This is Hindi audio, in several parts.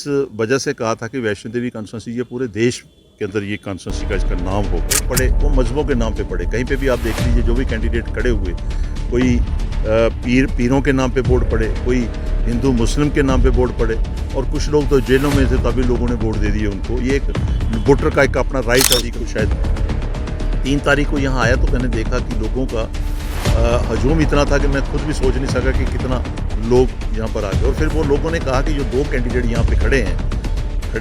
वजह से कहा था कि वैष्णो देवी कॉन्स्टिट्यूंसी ये पूरे देश के अंदर ये कॉन्स्टिट्यूंसी का इसका नाम हो पड़े, वो मजहबों के नाम पे पड़े। कहीं पे भी आप देख लीजिए, जो भी कैंडिडेट खड़े हुए, कोई पीरों के नाम पे वोट पड़े, कोई हिंदू मुस्लिम के नाम पे वोट पड़े, और कुछ लोग तो जेलों में थे तभी लोगों ने वोट दे दिए उनको। ये एक वोटर का एक अपना राइट है। को शायद 3 तारीख को यहाँ आया तो मैंने देखा कि लोगों का हजूम इतना था कि मैं खुद भी सोच नहीं सका कि कितना लोग यहाँ पर आ गए। और फिर वो लोगों ने कहा कि जो 2 कैंडिडेट यहाँ पे खड़े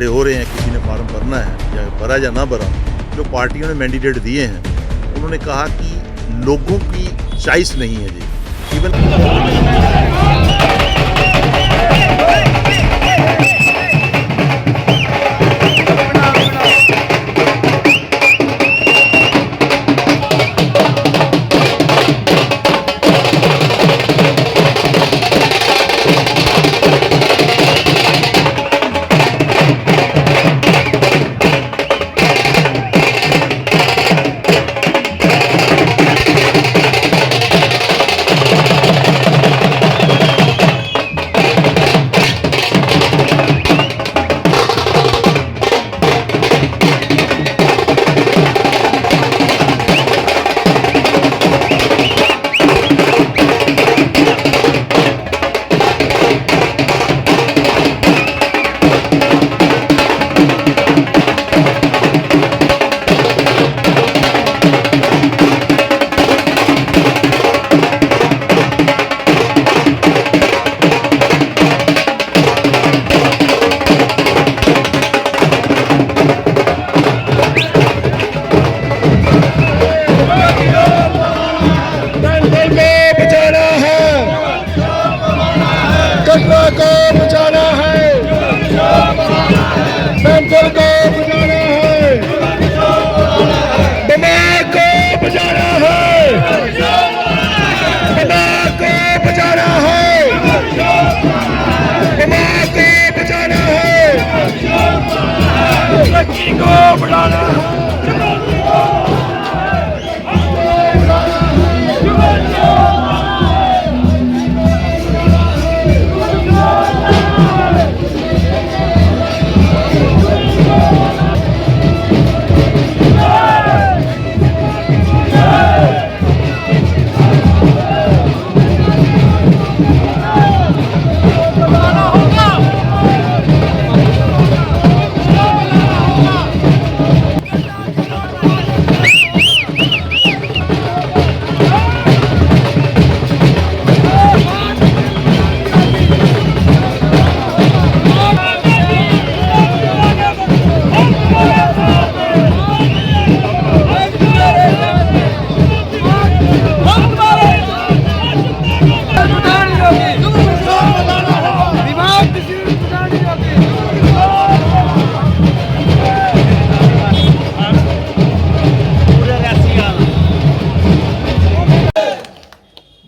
हो रहे हैं, किसी ने फॉर्म भरना है या भरा या ना भरा, जो पार्टियों ने मैंडेट दिए हैं, उन्होंने कहा कि लोगों की चॉइस नहीं है जी। इवन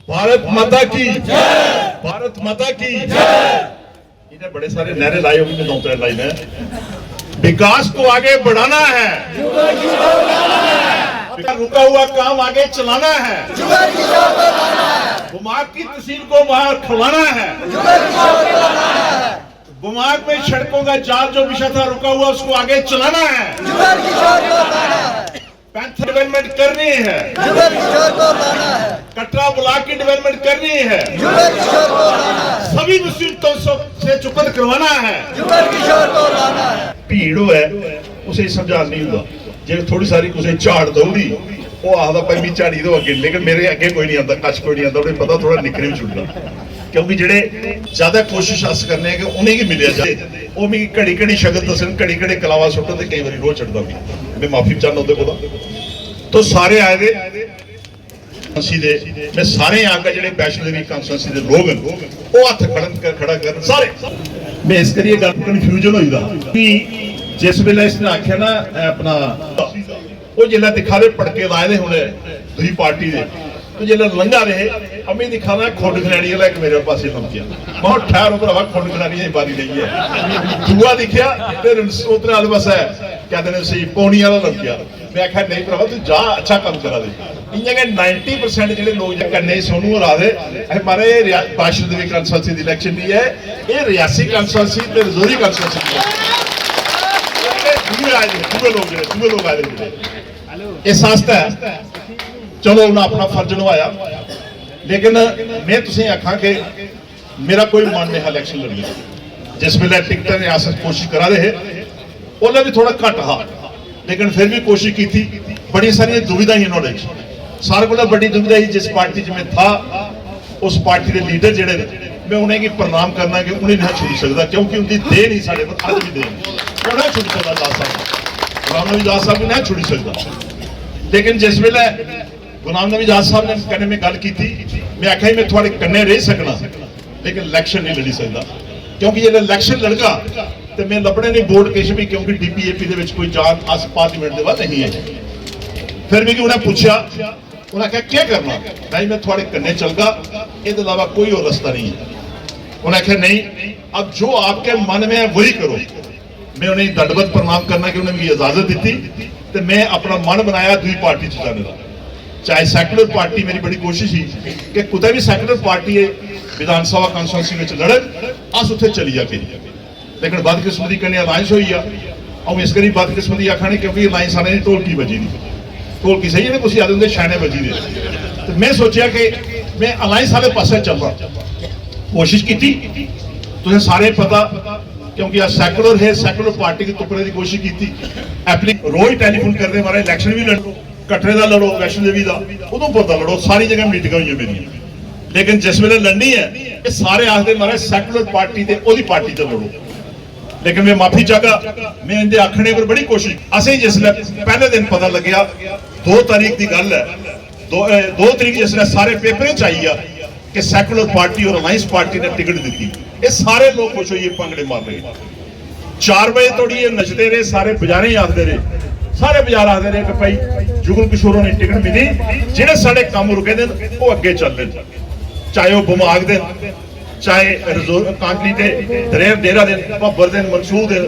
भारत माता की जय, भारत माता की जय। इन्हें बड़े सारे नारे लाए होंगे, 2-3 लाइन है। विकास को आगे बढ़ाना है, रुका हुआ काम आगे चलाना है, दिमाग की तहसील को बाहर खुलाना है, दिमाग में सड़कों का जाल जो विषय था रुका हुआ उसको आगे चलाना है, पैंथर डेवलपमेंट करनी है, कटरा ब्लॉक की डेवलपमेंट करनी है, सभी मुसीबतों से चुकत करवाना है। भीड़ है उसे समझा नहीं होगा, जो थोड़ी सारी उसे झाड़ दौड़ी वो आखदा भाई मैं झाड़ी दो अगे, लेकिन मेरे अगे कोई नहीं आता, कच कोई नहीं आता, उन्हें पता थोड़ा निकले भी छुटना, क्योंकि जेडे ज्यादा कोशिश अस करने कि उन्हें की मिले जाए, वो मिगी घड़ी घड़ी शगल दसन, घड़ी घड़ी कलावा सुटन, कई बार रोज चढ़ता भी, मैं माफी चाहना उहदे कोला। तो सारे आए दे मैं सारे आकर जो वैष्णो देवी कॉन्स्टिट्यूंसी के लोग हैं वो हथ खड़ा कर सारे, मैं इस करिए गल कन्फ्यूजन होगा कि जिस वेले इसने आख्या ना अपना वो जिला दिखा दे पड़के लाए दे होने दूसरी पार्टी दे, तो जिला लंघा रहे अमी दिखा ना खुंड खिलाड़ी वाला एक मेरे पास लमकिया, मैं ठहर भरावा खुंड खिलाड़ी की बारी नहीं है, दूआ दिखा उधर आले पास है क्या कहते पौनी वाला लमकिया, मैं आख्या नहीं भरावा तू जा अच्छा काम करा दे, इ'यां गै 90% ਜਿਹੜੇ ਲੋਕ ਜੇ ਕੰਨੇ ਸੋਨੂੰ ਹਰਾ ਦੇ ਇਹ ਮਾਰੇ ਬਾਸ਼ਰ ਦੇ ਕੰਸਲਸੀ ਦੀ ਇਲੈਕਸ਼ਨ ਨਹੀਂ ਹੈ ਇਹ ਰਿਆਸੀ ਕੰਸਲਸੀ ਤੇ ਰਜ਼ੋਰੀ ਕੰਸਲਸੀ ਹੈ ਦੂਏ ਆਏ ਦੂਏ ਲੋਕ ਆਏ ਜਿਹੜੇ ਇਸ ਵਾਸਤੇ ਚਲੋ ਉਹਨਾਂ ਆਪਣਾ ਫਰਜ਼ ਨਿਭਾਇਆ ਲੇਕਿਨ ਮੈਂ ਤੁਸੀਂ ਆਖਾਂ ਕਿ ਮੇਰਾ ਕੋਈ ਮਨ ਨਹੀਂ ਇਲੈਕਸ਼ਨ ਲੜਨ ਦਾ ਜਿਸ ਵੇਲੇ ਟਿਕਟਾਂ ਨੇ ਆਸਤ ਕੋਸ਼ਿਸ਼ ਕਰਾ ਰਹੇ ਉਹਨੇ ਵੀ ਥੋੜਾ ਘੱਟ ਹਾ लेकिन फिर भी कोशिश की थी बड़ी सारी दुविधा ही नॉलेज सारे को बड़ी दुविधा ही जिस पार्टी च मैं था उस पार्टी के लीडर जेडे मैं उन्हें की प्रणाम करना कि उन्हें नहीं छुड़ सकता क्योंकि उनकी देन ही साढ़े पर अज भी देन नहीं छुड़ सकता दास साहब गुलाम नबी दास साहब नहीं छुड़ सकता लेकिन जिस वेले गुलाम नबी दास साहब ने कन्ने में गल की थी मैं आख्या मैं थोड़े कन्ने रह सकना लेकिन इलैक्शन नहीं लड़ी सकता क्योंकि जो इलैक्शन लड़का तो मैं लभने नहीं बोर्ड किश भी क्योंकि DPAP ਦੇ ਵਿੱਚ ਕੋਈ ਜਾਨ ਅਸ ਪਾਰਲੀਮੈਂਟ ਦੇ ਬਾਅਦ ਨਹੀਂ ਹੈ फिर भी उन्हें पूछा उन्हें कहा क्या करना भाई मैं थोड़े कन्ने चलगा इसके अलावा कोई और रास्ता नहीं है उन्हें कहा नहीं अब जो आपके मन में है वही करो मैं उन्हें दंडवत प्रणाम करना कि उन्हें मुझे इजाजत दी तो मैं अपना मन बनाया दूसरी पार्टी च जाने का चाहे सैकुलर पार्टी मेरी बड़ी कोशिश ही कि कुछ भी सैकुलर पार्टी विधानसभा कॉन्स्टिट्यूंसी में लड़न अस उत्थे चली जाके लेकिन बदकिस्मती कन्ने अलायंस हुई है और इस करी बदकिस्मती आखा नहीं क्योंकि अलायंस आने ढोलकी बजी नहीं ढोलकी सही है कुछ आदि छाने बजी दे तो मैं सोचा कि मैं अलायंस वाले पासे चलना कोशिश की तुझे सारे पता क्योंकि आज सैकुलर है सैकुलर पार्टी के टुकड़े की कोशिश की रोज टैलीफोन करने वाले इलैक्शन भी लड़ो कटरे का लड़ो वैष्णो देवी का उधमपुर का लड़ो सारी जगह मीटिंग हुई मेरी लेकिन जिस वेले लड़नी है ये सारे आखते मारे सैकुलर पार्टी से ओदी पार्टी से लड़ो लेकिन मैं माफी चाहगा मैं इनके आखने पर बड़ी कोशिश असं जिसले पहले दिन पता लग्या 2 तारीख की गल है 2 तारीख जिसले सारे पेपर आई है कि सैकुलर पार्टी और अलायंस पार्टी ने टिकट दी ये सारे लोग खुश होइए भंगड़े मार रहे 4 बजे तोड़ी ये नचते रहे सारे बाजारे आखते रहे सारे बाजार आखते रहे कि भाई जुगल किशोर ने टिकट मिली जिन्हें साढ़े काम रुके दिन वो अगे चल रहे चाहे वो बमाग दिन चाहे कांकली दे दरेर डेरा दिन भब्बर दिन मंसूर दिन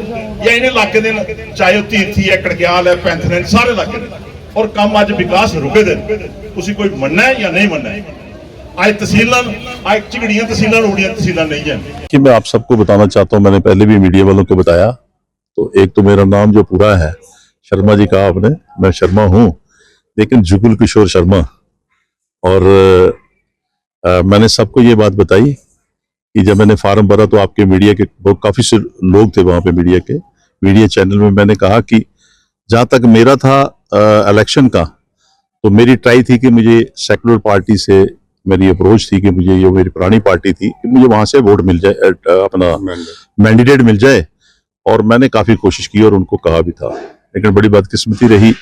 या इन्हें इलाके दिन चाहे वो तीर्थी है कड़ग्याल है पैंथल है सारे इलाके दिन और काम अज विकास रुके दिन तुसी कोई मनना है या नहीं मनना है आज तहसीलां आज झिगड़ियां तहसीलां उड़ियां तहसीलां नहीं है कि मैं आप सबको बताना चाहता हूं मैंने पहले भी मीडिया वालों को बताया तो एक तो मेरा नाम जो पूरा है शर्मा जी कहा आपने मैं शर्मा हूं लेकिन जुगल किशोर शर्मा और मैंने सबको ये बात बताई कि जब मैंने फार्म भरा तो आपके मीडिया के काफ़ी से लोग थे वहाँ पे मीडिया चैनल में मैंने कहा कि जहाँ तक मेरा था इलेक्शन का तो मेरी ट्राई थी कि मुझे सेकुलर पार्टी से मेरी अप्रोच थी कि मुझे ये मेरी पुरानी पार्टी थी कि मुझे वहाँ से वोट मिल जाए अपना मैंडेट मिल जाए और मैंने काफ़ी कोशिश की और उनको कहा भी था लेकिन बड़ी बदकिस्मती रही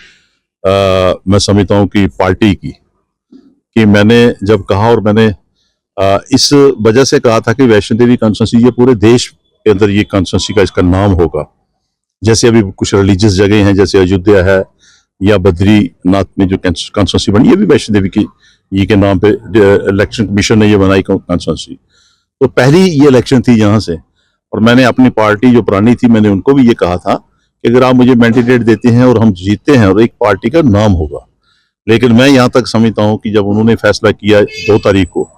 मैं समझता हूँ कि पार्टी की कि मैंने जब कहा और मैंने इस वजह से कहा था कि वैष्णो देवी कॉन्स्टिट्यूंसी ये पूरे देश के अंदर ये कॉन्स्टिट्यूंसी का इसका नाम होगा जैसे अभी कुछ रिलीजियस जगह हैं जैसे अयोध्या है या बद्रीनाथ में जो कॉन्स्टिट्यूंसी बनी ये भी वैष्णो देवी की ये के नाम पे इलेक्शन कमीशन ने ये बनाई कॉन्स्टिट्यूंसी तो पहली ये इलेक्शन थी यहाँ से और मैंने अपनी पार्टी जो पुरानी थी मैंने उनको भी ये कहा था कि अगर आप मुझे मैंडेट देते हैं और हम जीतते हैं और एक पार्टी का नाम होगा लेकिन मैं यहाँ तक समझता हूँ कि जब उन्होंने फैसला किया 2 तारीख को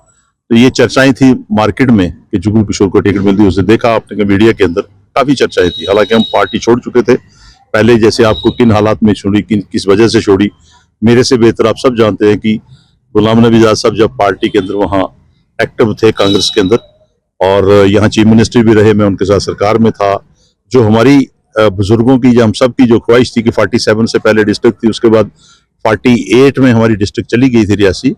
तो ये चर्चाएं थी मार्केट में कि जुगल किशोर को टिकट मिलती उसे देखा आपने मीडिया के अंदर काफी चर्चाएं थी हालांकि हम पार्टी छोड़ चुके थे पहले जैसे आपको किन हालात में छोड़ी किस वजह से छोड़ी मेरे से बेहतर आप सब जानते हैं कि गुलाम नबी आज़ाद साहब जब पार्टी के अंदर वहाँ एक्टिव थे कांग्रेस के अंदर और यहाँ चीफ मिनिस्टर भी रहे मैं उनके साथ सरकार में था जो हमारी बुजुर्गों की हम सब की जो ख्वाहिश थी कि 47 से पहले डिस्ट्रिक्ट थी उसके बाद 48 में हमारी डिस्ट्रिक्ट चली गई थी रियासी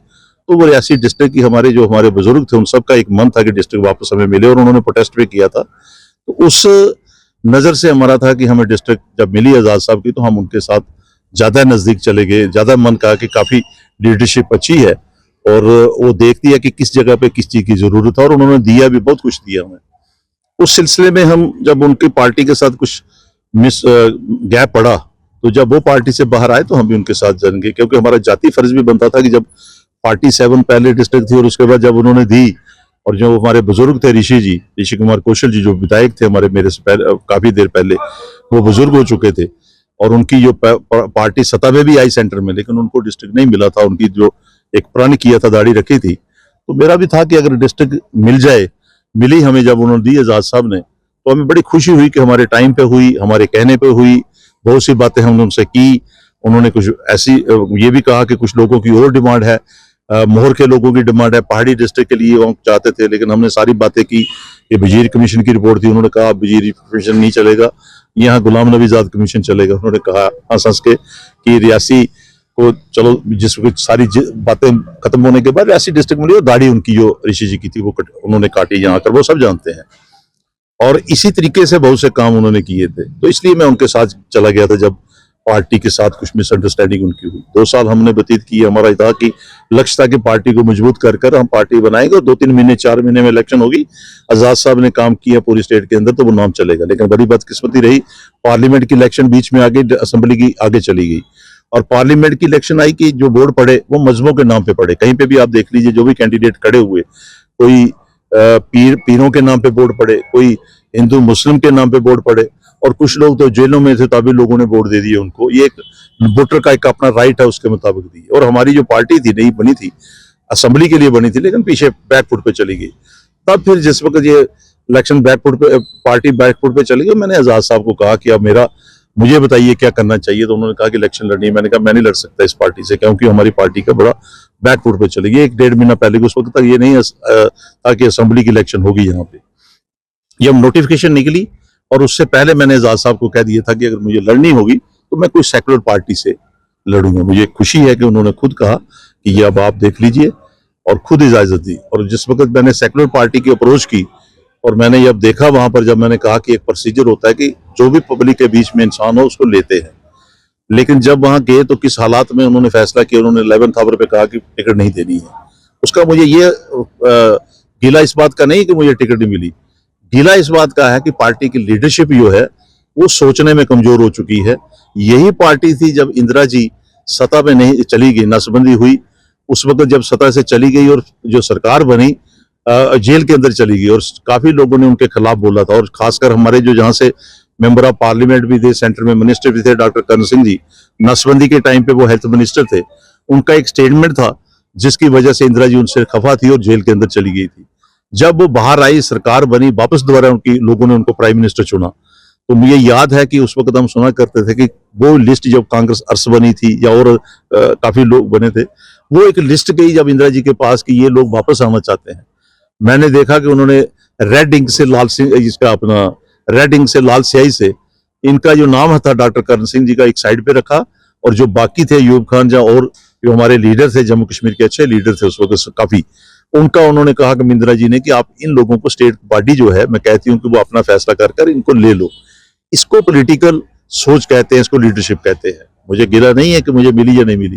तो वो रियासी डिस्ट्रिक्ट की हमारे बुजुर्ग थे उन सबका एक मन था कि डिस्ट्रिक्ट वापस हमें मिले और उन्होंने प्रोटेस्ट भी किया था तो उस नज़र से हमारा था कि हमें डिस्ट्रिक्ट जब मिली आज़ाद साहब की तो हम उनके साथ ज़्यादा नज़दीक चले गए ज़्यादा मन कहा कि काफ़ी लीडरशिप अच्छी है और वो देखती है कि किस जगह पे किस चीज़ की ज़रूरत है और उन्होंने दिया भी बहुत कुछ दिया हमें उस सिलसिले में हम जब उनकी पार्टी के साथ कुछ गैप पड़ा तो जब वो पार्टी से बाहर आए तो हम भी उनके साथ जाएंगे क्योंकि हमारा जाति फर्ज भी बनता था कि जब 47 पहले डिस्ट्रिक्ट थी और उसके बाद जब उन्होंने दी और जो हमारे बुजुर्ग थे ऋषि कुमार कौशल जी जो विधायक थे हमारे मेरे से पहले काफ़ी देर पहले वो बुजुर्ग हो चुके थे और उनकी जो पार्टी सत्ता में भी आई सेंटर में, लेकिन उनको डिस्ट्रिक्ट नहीं मिला था। उनकी जो एक प्रण किया था, दाढ़ी रखी थी, तो मेरा भी था कि अगर डिस्ट्रिक्ट मिल जाए, मिली हमें जब उन्होंने दी आजाद साहब ने, तो हमें बड़ी खुशी हुई कि हमारे टाइम पे हुई, हमारे कहने पे हुई। बहुत सी बातें हमने उनसे की। उन्होंने कुछ ऐसी ये भी कहा कि कुछ लोगों की और डिमांड है, मोहर के लोगों की डिमांड है, पहाड़ी डिस्ट्रिक्ट के लिए वो चाहते थे, लेकिन हमने सारी बातें की। ये वजीर कमीशन की रिपोर्ट थी, उन्होंने कहा वजीर कमीशन नहीं चलेगा, यहाँ गुलाम नबी आजाद कमीशन चलेगा। उन्होंने कहा हंस हंस के कि रियासी को चलो, जिस सारी बातें खत्म होने के बाद रियासी डिस्ट्रिक्ट मिली, और दाढ़ी उनकी जो ऋषि जी की थी वो उन्होंने काटी यहाँ कर, वो सब जानते हैं। और इसी तरीके से बहुत से काम उन्होंने किए थे, तो इसलिए मैं उनके साथ चला गया था जब पार्टी के साथ कुछ मिसअंडरस्टैंडिंग उनकी हुई। 2 साल हमने व्यतीत किए। हमारा था कि लक्ष्य था कि पार्टी को मजबूत कर हम पार्टी बनाएंगे, और 2-3 महीने 4 महीने में इलेक्शन होगी। आजाद साहब ने काम किया पूरी स्टेट के अंदर, तो वो नाम चलेगा। लेकिन बड़ी बदकिस्मती रही, पार्लियामेंट की इलेक्शन बीच में आ गई, असेंबली की आगे चली गई, और पार्लियामेंट की इलेक्शन आई कि जो वोट पड़े वो मजहबों के नाम पे पड़े। कहीं पे भी आप देख लीजिए, जो भी कैंडिडेट खड़े हुए, कोई पीरों के नाम पे वोट पड़े, कोई हिंदू मुस्लिम के नाम पे वोट पड़े, और कुछ लोग तो जेलों में थे तभी लोगों ने वोट दे दिए उनको। ये एक वोटर का एक अपना राइट है, उसके मुताबिक दी। और हमारी जो पार्टी थी, नई बनी थी, असेंबली के लिए बनी थी, लेकिन पीछे बैकफुट पे चली गई। तब फिर जिस वक्त ये इलेक्शन बैकफुट पे, पार्टी बैकफुट पे चली गई, मैंने आजाद साहब को कहा कि अब मुझे बताइए क्या करना चाहिए। तो उन्होंने कहा कि इलेक्शन लड़नी है। मैंने कहा मैं नहीं लड़ सकता इस पार्टी से, क्योंकि हमारी पार्टी का बड़ा बैकफुट पे चली गई। 1-1.5 महीना पहले, उस वक्त तक ये नहीं था कि असेंबली की इलेक्शन होगी यहाँ पे। जब नोटिफिकेशन निकली, और उससे पहले मैंने आजाद साहब को कह दिया था कि अगर मुझे लड़नी होगी तो मैं कोई सेकुलर पार्टी से लड़ूंगा। मुझे खुशी है कि उन्होंने खुद कहा कि ये अब आप देख लीजिए, और खुद इजाजत दी। और जिस वक्त मैंने सेकुलर पार्टी की अप्रोच की, और मैंने ये अब देखा वहां पर, जब मैंने कहा कि एक प्रोसीजर होता है कि जो भी पब्लिक के बीच में इंसान हो उसको लेते हैं, लेकिन जब वहां गए तो किस हालात में उन्होंने फैसला किया। उन्होंने 11th आवर पे कहा कि टिकट नहीं देनी है। उसका मुझे ये गिला इस बात का नहीं कि मुझे टिकट नहीं मिली, गिला इस बात का है कि पार्टी की लीडरशिप जो है वो सोचने में कमजोर हो चुकी है। यही पार्टी थी जब इंदिरा जी सत्ता में नहीं चली गई, नसबंदी हुई, उस वक्त जब सत्ता से चली गई और जो सरकार बनी, जेल के अंदर चली गई, और काफी लोगों ने उनके खिलाफ बोला था। और खासकर हमारे जो जहां से मेंबर ऑफ पार्लियामेंट भी थे, सेंटर में मिनिस्टर भी थे, डॉक्टर करण सिंह जी, नसबंदी के टाइम पे वो हेल्थ मिनिस्टर थे। उनका एक स्टेटमेंट था जिसकी वजह से इंदिरा जी उनसे खफा थी और जेल के अंदर चली गई थी। जब वो बाहर आई, सरकार बनी, वापस दोबारा उनकी लोगों ने उनको प्राइम मिनिस्टर चुना, तो मुझे याद है कि उस वक्त हम सुना करते थे कि वो लिस्ट जब कांग्रेस अर्स बनी थी या और काफी लोग बने थे, वो एक लिस्ट गई जब इंदिरा जी के पास कि ये लोग वापस आना चाहते हैं। मैंने देखा कि उन्होंने रेड इंक से लाल सिंह, इसका अपना रेड इंक से लाल स्याही से इनका जो नाम था डॉक्टर करण सिंह जी का एक साइड पे रखा, और जो बाकी थे यूब खान या और जो हमारे लीडर थे, जम्मू कश्मीर के अच्छे लीडर थे उस वक्त काफी, उनका उन्होंने कहा कि इंदिरा जी ने कि आप इन लोगों को, स्टेट बॉडी जो है, मैं कहती हूँ कि वो अपना फैसला कर इनको ले लो। इसको पॉलिटिकल सोच कहते हैं, इसको लीडरशिप कहते हैं। मुझे गिला नहीं है कि मुझे मिली या नहीं मिली।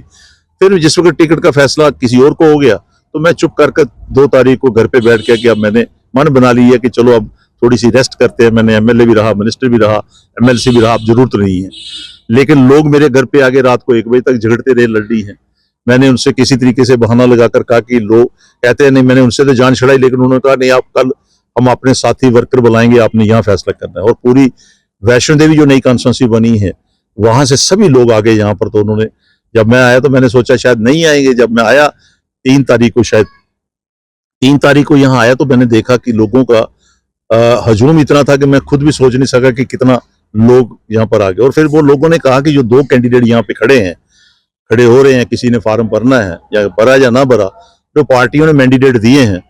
फिर जिस वक्त टिकट का फैसला किसी और को हो गया, तो मैं चुप कर 2 तारीख को घर पे बैठ के कि अब मैंने मन बना लिया कि चलो अब थोड़ी सी रेस्ट करते हैं। मैंने एमएलए भी रहा, मिनिस्टर भी रहा, एमएलसी भी रहा, अब जरूरत नहीं है। लेकिन लोग मेरे घर पे आगे रात को 1 बजे तक झगड़ते रहे, लड़ रही हैं। मैंने उनसे किसी तरीके से बहाना लगाकर कहा कि लोग कहते हैं नहीं, मैंने उनसे तो जान छड़ाई, लेकिन उन्होंने कहा नहीं, आप कल हम अपने साथी वर्कर बुलाएंगे, आपने यहाँ फैसला करना है। और पूरी वैष्णो देवी जो नई कॉन्स्टिट्यूंसी बनी है, वहां से सभी लोग आ गए यहाँ पर। तो उन्होंने, जब मैं आया तो मैंने सोचा शायद नहीं आएंगे। जब मैं आया 3 तारीख को, शायद 3 तारीख को यहाँ आया, तो मैंने देखा कि लोगों का हजूम इतना था कि मैं खुद भी सोच नहीं सका कि कितना लोग यहाँ पर आ गए। और फिर वो लोगों ने कहा कि जो 2 कैंडिडेट यहाँ पे खड़े हो रहे हैं, किसी ने फार्म भरना है या भरा या ना भरा, जो पार्टियों ने मैंडेट दिए हैं,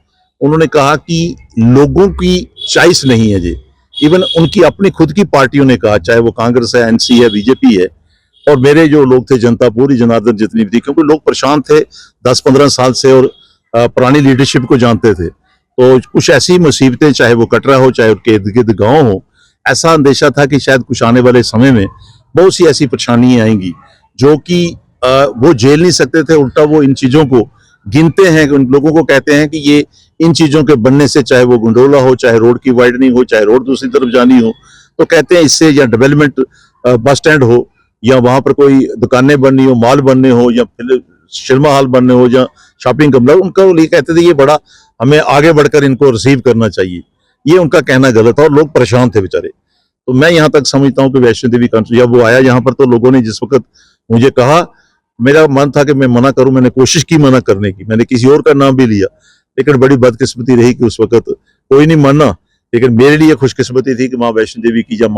उन्होंने कहा कि लोगों की चॉइस नहीं है जी। इवन उनकी अपनी खुद की पार्टियों ने कहा, चाहे वो कांग्रेस है, एनसी है, बीजेपी है, और मेरे जो लोग थे, जनता पूरी जनार्दन जितनी भी थी, क्योंकि लोग परेशान थे 10-15 साल से और पुरानी लीडरशिप को जानते थे। तो कुछ ऐसी मुसीबतें, चाहे वो कटरा हो, चाहे उसके इर्द गिर्द गाँव हो, ऐसा अंदेशा था कि शायद कुछ आने वाले समय में बहुत सी ऐसी परेशानियां आएंगी जो कि वो झेल नहीं सकते थे। उल्टा वो इन चीजों को गिनते हैं, उन लोगों को कहते हैं कि ये इन चीजों के बनने से, चाहे वो गुंडोला हो, चाहे रोड की वाइडनिंग हो, चाहे रोड दूसरी तरफ जानी हो, तो कहते हैं इससे, या डेवलपमेंट बस स्टैंड हो, या वहां पर कोई दुकानें बननी हो, मॉल बनने हो, या सिनेमा हॉल बनने हो, या शॉपिंग कम्प्लेक्स, उनका लिए कहते थे ये बड़ा, हमें आगे बढ़कर इनको रिसीव करना चाहिए। ये उनका कहना गलत था और लोग परेशान थे बेचारे। तो मैं यहाँ तक समझता हूँ कि वैष्णो देवी कॉन्फ्रेंस जब वो आया यहाँ पर, तो लोगों ने जिस वक्त मुझे कहा, मेरा मन था कि मैं मना करूं, मैंने कोशिश की मना करने की, मैंने किसी और का नाम भी लिया, लेकिन बड़ी बदकिस्मती रही कि उस वक्त कोई नहीं माना। लेकिन मेरे लिए खुशकिस्मती थी कि माँ वैष्णो देवी की जब